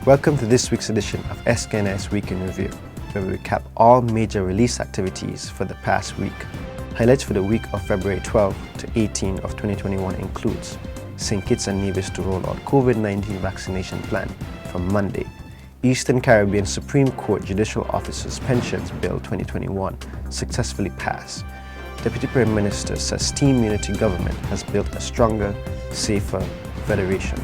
Welcome to this week's edition of SKNS Week in Review, where we recap all major release activities for the past week. Highlights for the week of February 12 to 18 of 2021 includes St. Kitts and Nevis to roll out COVID-19 vaccination plan from Monday, Eastern Caribbean Supreme Court Judicial Officers Pensions Bill 2021 successfully passed. Deputy Prime Minister says Team Unity government has built a stronger, safer federation.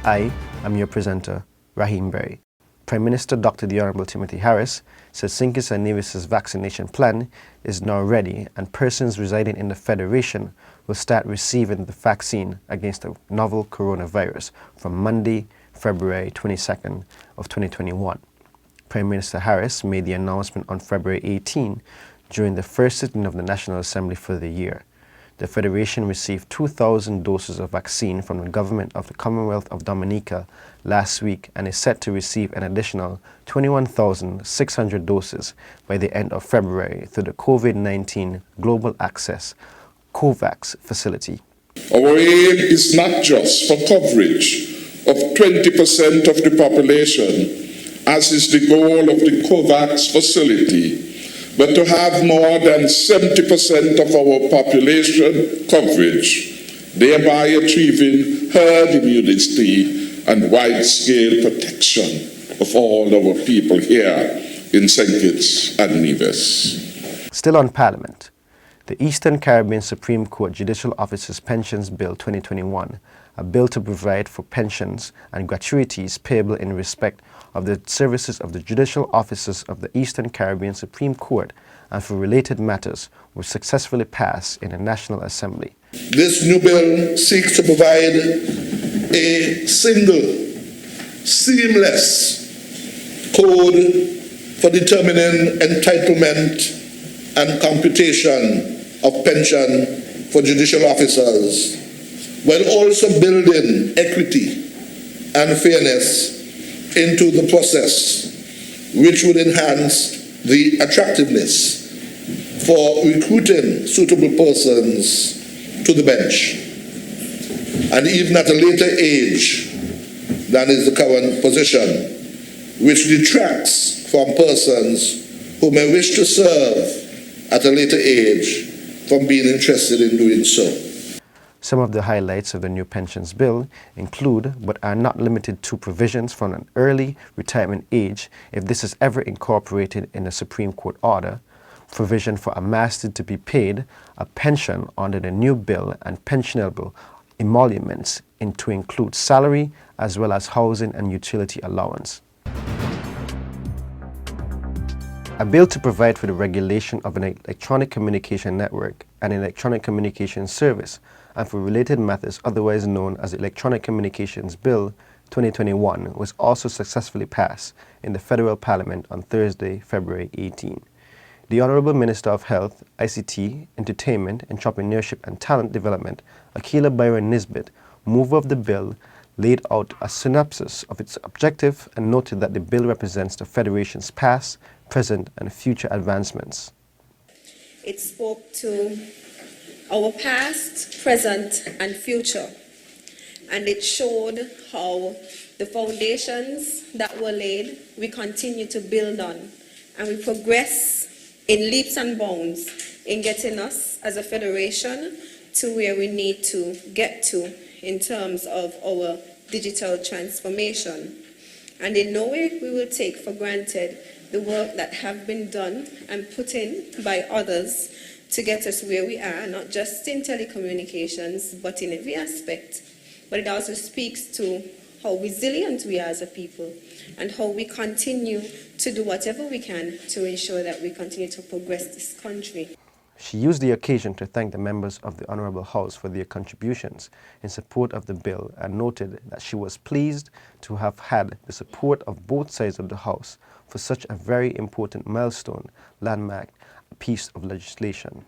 I am your presenter, Raheem Berry. Prime Minister Dr. The Honourable Timothy Harris says St. Kitts and Nevis's vaccination plan is now ready and persons residing in the Federation will start receiving the vaccine against the novel coronavirus from Monday, February 22nd of 2021. Prime Minister Harris made the announcement on February 18 during the first sitting of the National Assembly for the year. The Federation received 2,000 doses of vaccine from the government of the Commonwealth of Dominica last week and is set to receive an additional 21,600 doses by the end of February through the COVID-19 Global Access COVAX facility. Our aim is not just for coverage of 20% of the population, as is the goal of the COVAX facility, but to have more than 70% of our population coverage, thereby achieving herd immunity and wide-scale protection of all our people here in St. Kitts and Nevis. Still on Parliament, the Eastern Caribbean Supreme Court Judicial Officers Pensions Bill 2021, a bill to provide for pensions and gratuities payable in respect of the services of the judicial officers of the Eastern Caribbean Supreme Court and for related matters, was successfully passed in the National Assembly. This new bill seeks to provide a single, seamless code for determining entitlement and computation of pension for judicial officers, while also building equity and fairness into the process, which would enhance the attractiveness for recruiting suitable persons to the bench, and even at a later age than is the current position, which detracts from persons who may wish to serve at a later age from being interested in doing so. Some of the highlights of the new pensions bill include, but are not limited to, provisions for an early retirement age if this is ever incorporated in a Supreme Court order, provision for a master to be paid a pension under the new bill and pensionable emoluments to include salary as well as housing and utility allowance. A bill to provide for the regulation of an electronic communication network and electronic communication service and for related matters otherwise known as the Electronic Communications Bill 2021 was also successfully passed in the Federal Parliament on Thursday, February 18. The Honourable Minister of Health, ICT, Entertainment, Entrepreneurship and Talent Development, Akila Byron Nisbet, mover of the bill, laid out a synopsis of its objective and noted that the bill represents the Federation's past, present and future advancements. It spoke to our past, present and future, and it showed how the foundations that were laid we continue to build on, and we progress in leaps and bounds in getting us as a federation to where we need to get to in terms of our digital transformation. And in no way we will take for granted the work that have been done and put in by others to get us where we are, not just in telecommunications, but in every aspect. But it also speaks to how resilient we are as a people and how we continue to do whatever we can to ensure that we continue to progress this country. She used the occasion to thank the members of the Honourable House for their contributions in support of the bill and noted that she was pleased to have had the support of both sides of the House for such a very important milestone, landmark, piece of legislation.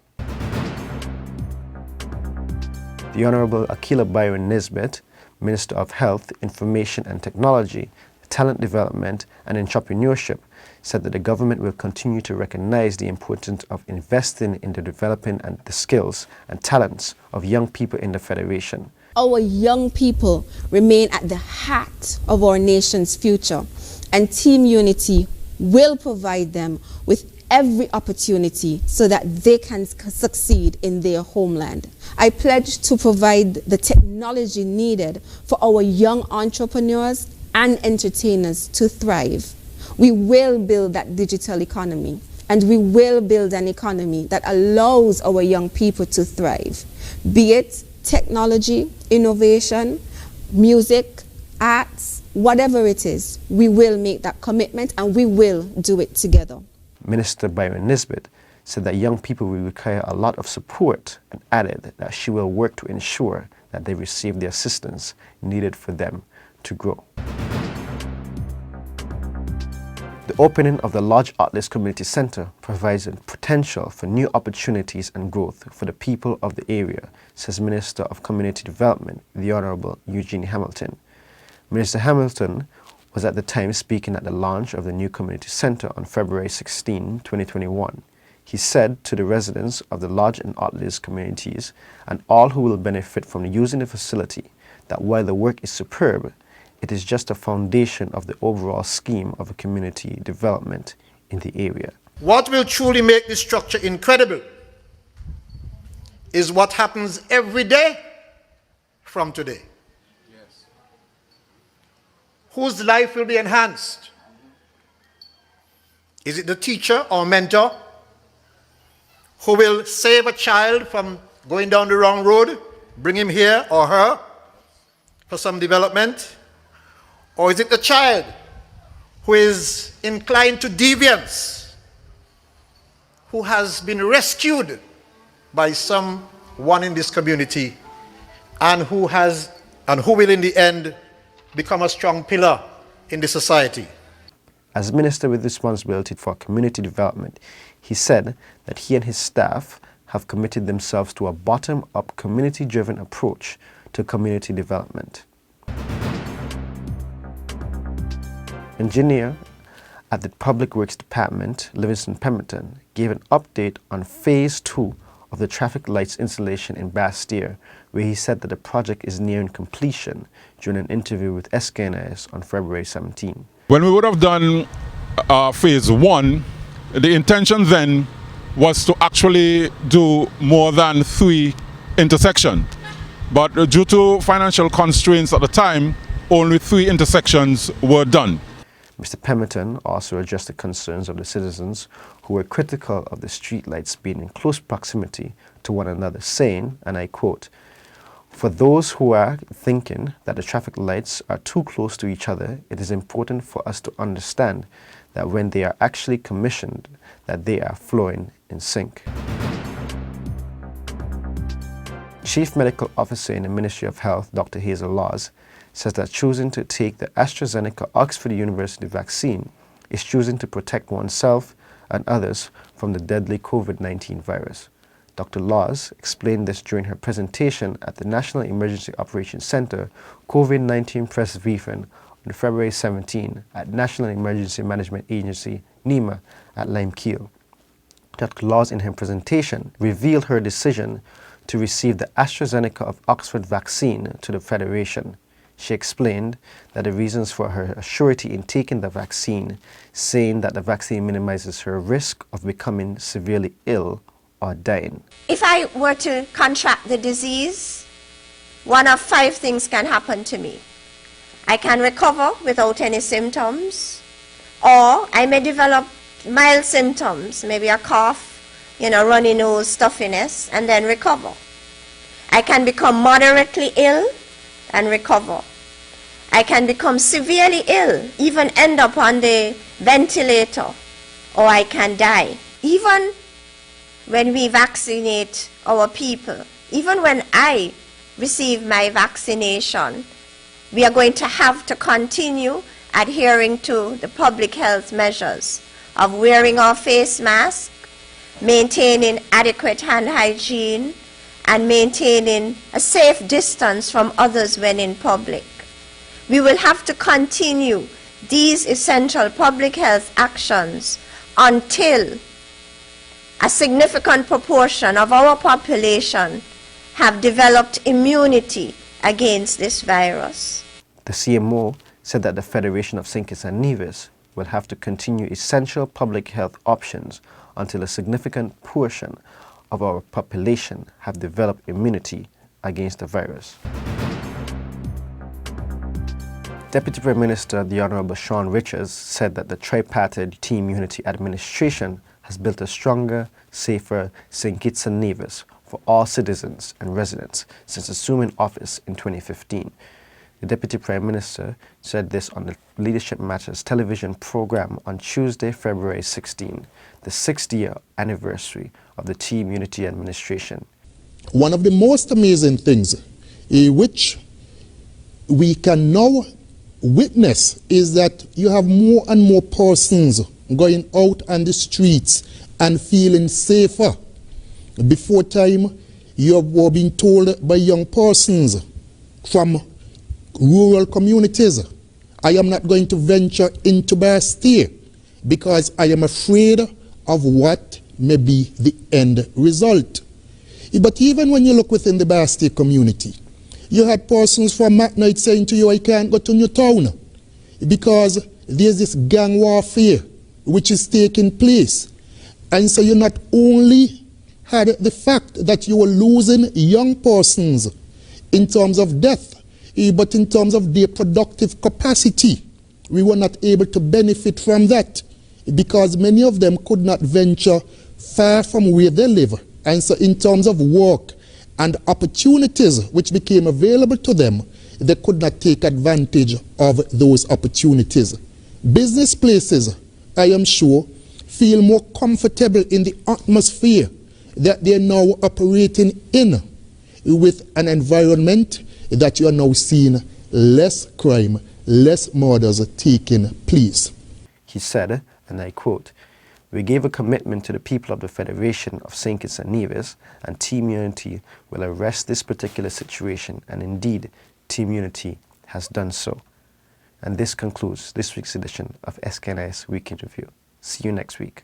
The Honourable Akila Byron Nisbet, Minister of Health, Information and Technology, Talent Development and Entrepreneurship, said that the government will continue to recognize the importance of investing in the development and the skills and talents of young people in the Federation. Our young people remain at the heart of our nation's future, and Team Unity will provide them with every opportunity so that they can succeed in their homeland. I pledge to provide the technology needed for our young entrepreneurs and entertainers to thrive. We will build that digital economy, and we will build an economy that allows our young people to thrive, be it technology, innovation, music, arts, whatever it is. We will make that commitment and we will do it together. Minister Byron Nisbet said that young people will require a lot of support and added that she will work to ensure that they receive the assistance needed for them to grow. The opening of the Lodge Artless Community Center provides a potential for new opportunities and growth for the people of the area, says Minister of Community Development, the Honorable Eugene Hamilton. Minister Hamilton was at the time speaking at the launch of the new community center on February 16, 2021. He said to the residents of the Lodge and Artless communities and all who will benefit from using the facility that while the work is superb, it is just a foundation of the overall scheme of a community development in the area. What will truly make this structure incredible is what happens every day from today. Yes. Whose life will be enhanced? Is it the teacher or mentor who will save a child from going down the wrong road, bring him here or her for some development? Or is it the child who is inclined to deviance, who has been rescued by someone in this community and who will in the end become a strong pillar in the society? As Minister with responsibility for community development, he said that he and his staff have committed themselves to a bottom-up, community-driven approach to community development. Engineer at the Public Works Department, Livingston Pemberton, gave an update on Phase 2 of the traffic lights installation in Bastille, where he said that the project is nearing completion during an interview with SKNIS on February 17. When we would have done Phase 1, the intention then was to actually do more than 3 intersections. But due to financial constraints at the time, only 3 intersections were done. Mr. Pemberton also addressed the concerns of the citizens who were critical of the streetlights being in close proximity to one another, saying, and I quote, "For those who are thinking that the traffic lights are too close to each other, it is important for us to understand that when they are actually commissioned, that they are flowing in sync." Chief Medical Officer in the Ministry of Health, Dr. Hazel Laws, says that choosing to take the AstraZeneca Oxford University vaccine is choosing to protect oneself and others from the deadly COVID-19 virus. Dr. Laws explained this during her presentation at the National Emergency Operations Center COVID-19 press briefing on February 17 at National Emergency Management Agency, NEMA, at Limekeel. Dr. Laws in her presentation revealed her decision to receive the AstraZeneca of Oxford vaccine to the Federation. She explained that the reasons for her surety in taking the vaccine, saying that the vaccine minimizes her risk of becoming severely ill or dying. If I were to contract the disease, one of 5 things can happen to me. I can recover without any symptoms, or I may develop mild symptoms, maybe a cough, runny nose, stuffiness, and then recover. I can become moderately ill and recover. I can become severely ill, even end up on the ventilator, or I can die. Even when we vaccinate our people, even when I receive my vaccination, we are going to have to continue adhering to the public health measures of wearing our face mask, maintaining adequate hand hygiene, and maintaining a safe distance from others when in public. We will have to continue these essential public health actions until a significant proportion of our population have developed immunity against this virus. The CMO said that the Federation of St. Kitts and Nevis will have to continue essential public health options until a significant portion of our population have developed immunity against the virus. Deputy Prime Minister, the Honourable Sean Richards, said that the tripartite Team Unity administration has built a stronger, safer St. Kitts and Nevis for all citizens and residents since assuming office in 2015. The Deputy Prime Minister said this on the Leadership Matters television program on Tuesday, February 16, the 6th-year anniversary of the Team Unity administration. One of the most amazing things which we can now witness is that you have more and more persons going out on the streets and feeling safer. Before time, you were being told by young persons from rural communities, I am not going to venture into Bastille because I am afraid of what may be the end result. But even when you look within the Bastille community, you had persons from McKnight saying to you, I can't go to Newtown because there's this gang warfare which is taking place. And so you not only had the fact that you were losing young persons in terms of death, but in terms of their productive capacity, we were not able to benefit from that because many of them could not venture far from where they live. And so in terms of work and opportunities which became available to them, they could not take advantage of those opportunities. Business places, I am sure, feel more comfortable in the atmosphere that they are now operating in, with an environment that you are now seeing less crime, less murders taking place. He said, and I quote, "We gave a commitment to the people of the Federation of St. Kitts and Nevis, and Team Unity will arrest this particular situation, and indeed, Team Unity has done so." And this concludes this week's edition of SKNI's Weekend Review. See you next week.